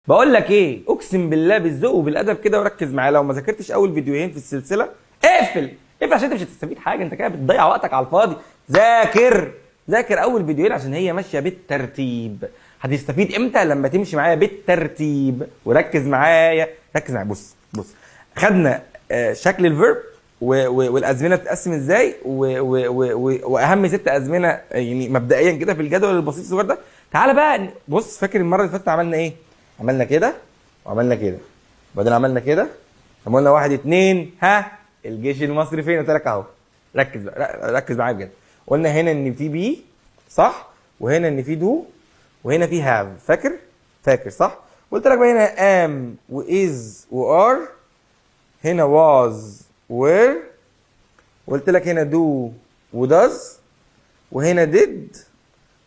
بقول لك ايه، اقسم بالله بالذوق وبالادب كده وركز معايا. لو ما ذاكرتش اول فيديوهين في السلسله اقفل اقفل، عشان انت مش هتستفيد حاجه، انت كده بتضيع وقتك على الفاضي. ذاكر اول فيديوهين عشان هي ماشيه بالترتيب. هتستفيد امتى؟ لما تمشي معايا بالترتيب. وركز معايا، ركز معايا. بص خدنا شكل الفيرب والازمنه بتتقسم ازاي، واهم 6 ازمنه يعني مبدئيا كده في الجدول البسيط الصغير ده. تعالى بقى بص، فاكر المره اللي فاتت عملنا ايه؟ عملنا كده وعملنا كده وبعدين عملنا كده. لما قلنا 1 2 ها الجيش المصري فين؟ قلت لك اهو. ركز بقى، ركز معايا بجد. قلنا هنا ان في بي صح، وهنا ان في دو، وهنا في هاف. فاكر صح؟ قلت لك بقى هنا ام واز وار، هنا واز وير، وقلت لك هنا دو وداز، وهنا ديد،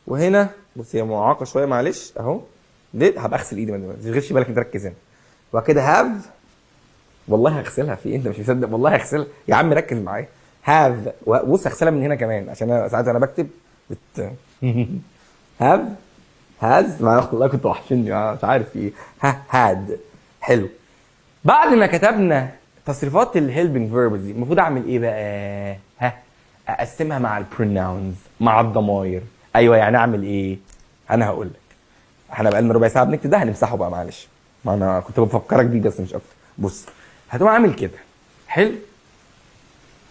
وهنا بص هي معاقه شويه معلش اهو. ديد هبقى اغسل ايدي، ما تشغلش بالك، انت ركز هنا. وبعد كده هاف، والله هغسلها في انت مش مصدق، والله هغسلها يا عم، ركز معايا. هاف، بص هغسلها من هنا كمان عشان انا ساعات انا بكتب هاف، هاز، والله كنت وحشني مش عارف في ايه. هاد. حلو. بعد ما كتبنا تصريفات الهيلبنج فيرب دي المفروض اعمل ايه بقى؟ اقسمها مع البروناونز، مع الضماير. ايوه، يعني اعمل ايه؟ انا هقول لك. احنا بقالنا ربع ساعه بنكتب ده، هنمسحه بقى معلش، ما انا كنت بفكرك بيه بس مش اكتر. بص هتقوم عامل كده. حلو.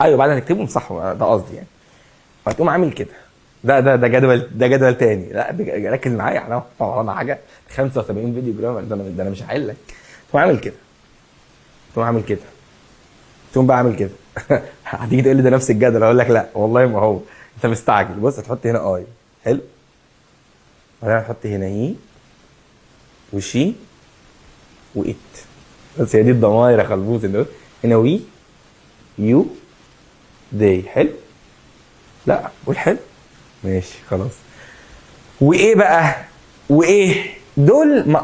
ايوه بعد ما تكتبه امسحه، ده قصدي يعني. هتقوم عامل كده. ده جدول تاني. لا ركز معايا، احنا ورانا حاجه 75 فيديو جرامر، ده انا مش هحل لك. تقوم عامل كده، تقوم عامل كده، تقوم بقى عامل كده. هتيجي تقول لي ده نفس الجدول، اقول لك لا والله ما هو، انت مستعجل. بص هتحط هنا اي. حلو. بعدين هتحط هنا هي وشي وإت. بس هي دي الضماير يا خلبوز. هنا وي، يو، دي. حلو. لا قول حلو. ماشي خلاص. وايه بقى؟ وايه دول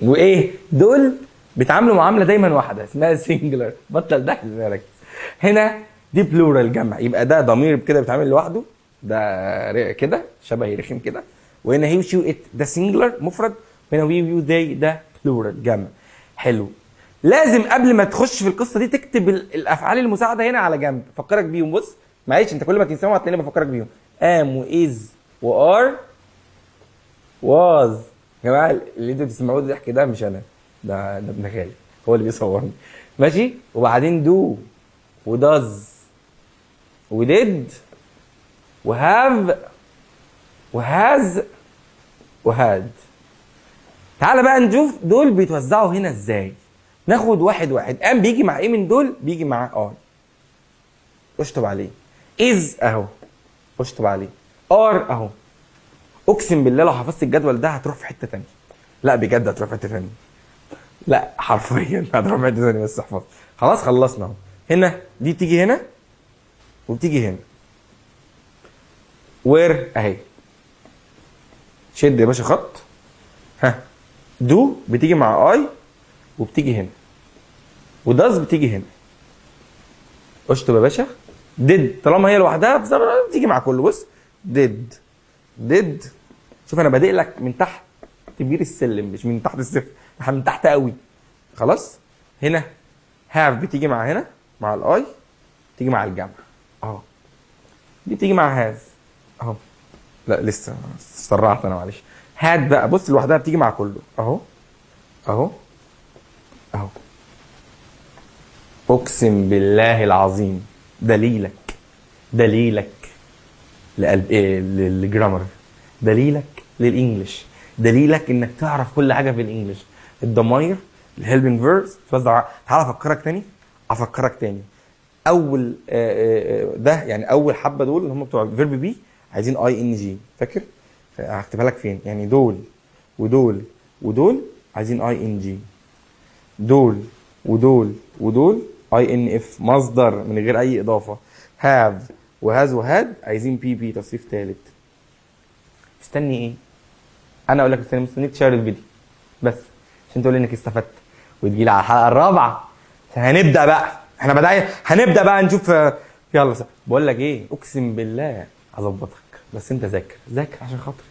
وايه دول بيتعاملوا معامله دايما واحده اسمها سنجلر. بطل ضحك بالك. هنا دي بلورال جمع، يبقى ده ضمير كده بيتعامل لوحده، ده كده شبه رخم كده. وهنا هي وشي وات ده سنجلر مفرد، وهنا وي ويو دي ده بلورال جمع. حلو. لازم قبل ما تخش في القصه دي تكتب الافعال المساعده هنا على جنب، فكرك بيهم. بص معلش، انت كل ما تنساهم هتلاقيني بفكرك بيهم. ام واز وار واز. يا جماعه اللي انتوا بتسمعوه ده ضحك، ده مش انا، ده ابن خالي هو اللي بيصورني. ماشي. وبعدين دو وداز وديد وهاف وهاز وهاد. تعال بقى نشوف دول بيتوزعوا هنا ازاي. ناخد واحد واحد. ام بيجي مع ايه من دول؟ بيجي مع ار، اشطب عليه. از اهو، اشطب عليه. ار اهو. اقسم بالله لو حفظت الجدول ده هتروح في حته ثانيه. لا بجد هتروح في حته ثانيه، لا حرفيا هتروح في حته ثانيه. بس احفظ. خلاص خلصنا اهو. هنا دي بتيجي هنا وبتيجي هنا. وير اهي، شد يا باشا خط. دو بتيجي مع اي وبتيجي هنا، وداز بتيجي هنا. اشطب يا باشا. ديد طالما هي لوحدها بتيجي مع كله. بص ديد. شوف انا بادئ لك من تحت كبير السلم، مش من تحت الصفر، من تحت قوي. خلاص. هنا هاف بتيجي مع هنا مع الاي، تيجي مع الجمع اهو. دي بتيجي مع هاز اهو. لا لسه سرعت انا معلش. هاد بقى بص لوحدها بتيجي مع كله اهو اهو اهو. اقسم بالله العظيم دليلك لقلب ايه؟ للجرامر، دليلك للانجليش، دليلك انك تعرف كل حاجه في الانجليش. الضماير الهيلبنج فيربس توزع. تعال افكرك تاني. اول ده يعني اول حبه دول اللي هم بتوع فيرب بي عايزين اي ان جي. فاكر؟ هكتبها لك فين. يعني دول ودول عايزين اي ان جي. دول ودول اي ان اف مصدر من غير اي اضافه. هاف وهاز وهاد عايزين بي تصريف ثالث. مستني ايه؟ انا اقول لك مستنيك تشير الفيديو بس عشان تقول انك استفدت وتجي لي على الحلقه الرابعه. هنبدا بقى، احنا بدايه هنبدا بقى نشوف. يلا بقول لك ايه، اقسم بالله هظبطك، بس انت ذاكر عشان خاطري.